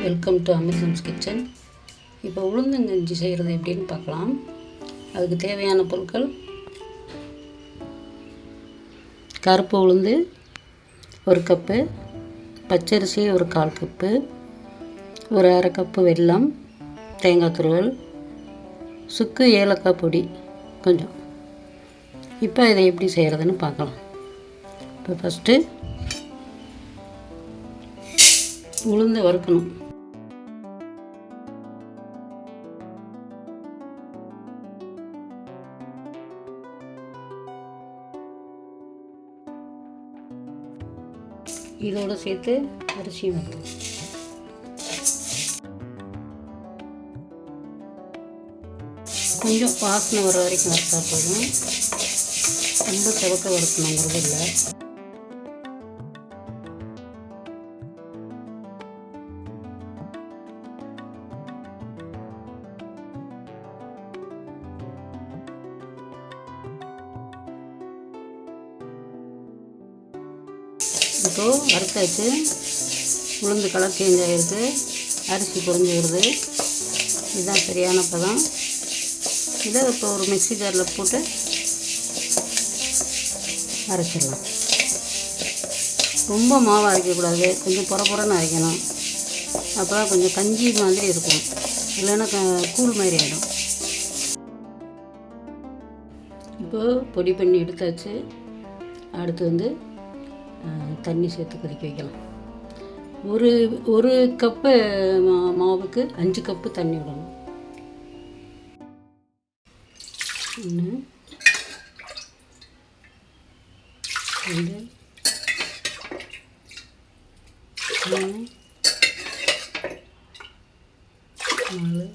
Welcome to அமிர்தம்ஸ் kitchen. இப்போ உளுந்தங்கஞ்சி செய்கிறது எப்படின்னு பார்க்கலாம். அதுக்கு தேவையான பொருட்கள்: கருப்பு உளுந்து 1 கப்பு, பச்சரிசி 1/4 கப்பு, ஒரு அரை கப்பு வெல்லம், தேங்காய் துருவல், சுக்கு ஏலக்காய் பொடி கொஞ்சம். இப்போ இதை எப்படி செய்கிறதுன்னு பார்க்கலாம். இப்போ ஃபஸ்ட்டு உளுந்து வறுக்கணும். இதோடு சேர்த்து அரிசியும் வைக்கணும். கொஞ்சம் வாசனை வர வரைக்கும் வறுத்தா போதும், ரொம்ப செவக்க வறுக்கணுங்கிறது இல்லை. இப்போது வறுத்தாச்சு, உளுந்து கலர் சேஞ்ச் ஆகிருக்கு, அரிசி பொரிஞ்சு வருது. இதுதான் சரியான பதம். இதை இப்போ ஒரு மிக்ஸி ஜாரில் போட்டு அரைச்சிடலாம். ரொம்ப மாவு அரைக்கக்கூடாது, கொஞ்சம் பொறன்னு அரைக்கணும். அப்போ தான் கொஞ்சம் கஞ்சி மாதிரி இருக்கும், இல்லைன்னா கூழ் மாதிரி ஆகிடும். இப்போது பொடி பண்ணி எடுத்தாச்சு. அடுத்து தண்ணி சேர்த்து கொதிக்க வைக்கலாம். ஒரு கப்பு மாவுக்கு 5 கப்பு தண்ணி விடணும். 1 2 3 4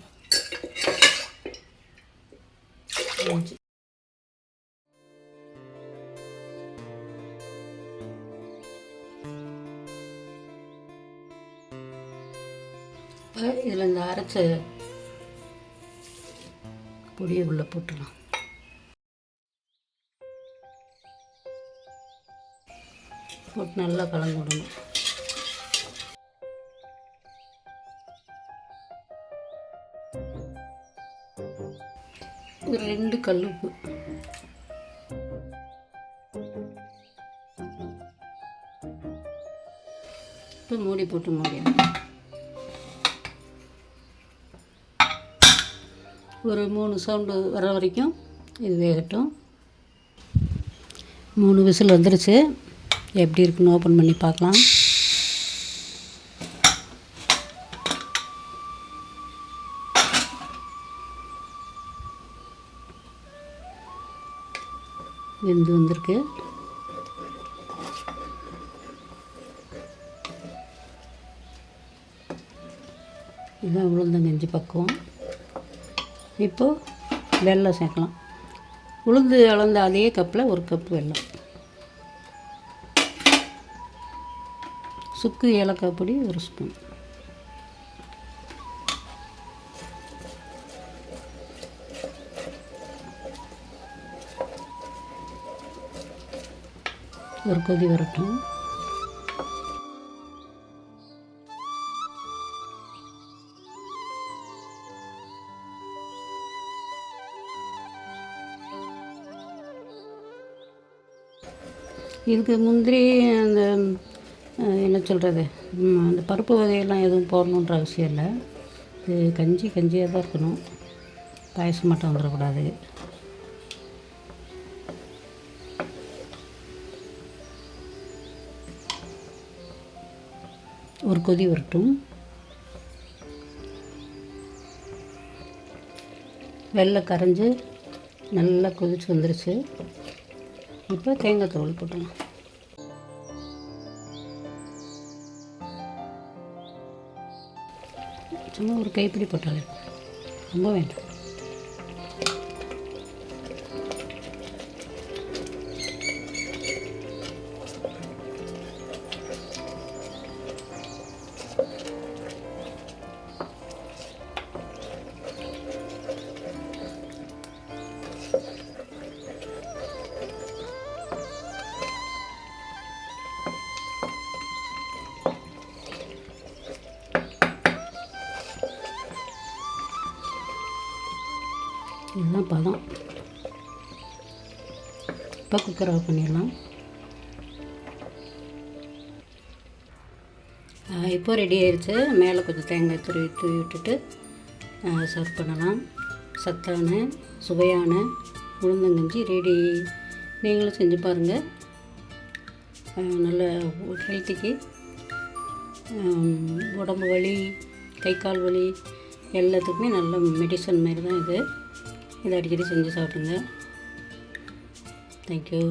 5. இதில் இந்த அரைச்ச பொடியை உள்ளே போட்டுடலாம். போட்டு நல்லா கலந்து விடணும். ஒரு 2 கல் உப்பு. இப்போ மூடி போட்டு மூடிடணும். ஒரு 3 சவுண்டு வர வரைக்கும் இது வேகட்டும். 3 விசில் வந்துருச்சு. எப்படி இருக்குன்னு ஓப்பன் பண்ணி பார்க்கலாம். வெந்து வந்திருக்கு. இதுதான் உளுந்தங்கஞ்சி பக்குவம். இப்போது வெல்லம் சேர்க்கலாம். உளுந்து அளந்த அதே கப்பில் 1 கப்பு வெல்லம், சுக்கு ஏலக்காய் பொடி 1 ஸ்பூன், ஒரு கொதி வரட்டும். இதுக்கு முந்திரி அந்த என்ன சொல்கிறது, அந்த பருப்பு வகையெல்லாம் எதுவும் போடணுன்ற அவசியம் இல்லை. இது கஞ்சியாக தான் இருக்கணும், பாயசம் மட்டும் வந்துடக்கூடாது. ஒரு கொதி வரட்டும். வெல்லம் கரைஞ்சி நல்லா கொதிச்சு வந்துருச்சு. இப்போ தேங்காய் துருவல் போட்டுடலாம். சும்மா ஒரு கைப்பிடி போட்டாலே, ரொம்ப வேண்டாம். இதுதான் பதம். இப்போ குக்கர் ஆஃப் பண்ணிடலாம். இப்போ ரெடி ஆயிடுச்சு. மேலே கொஞ்சம் தேங்காய் தூவி விட்டுட்டு சர்வ் பண்ணலாம். சத்தான சுவையான உளுந்தங்கஞ்சி ரெடி. நீங்களும் செஞ்சு பாருங்கள். நல்ல ஹெல்த்திக்கு, உடம்பு வலி, கை கால் வலி எல்லாத்துக்குமே நல்ல மெடிசன் மாரி தான் இது. இதை அடிக்கடி செஞ்சு சாப்பிடுங்க. தேங்க்யூ.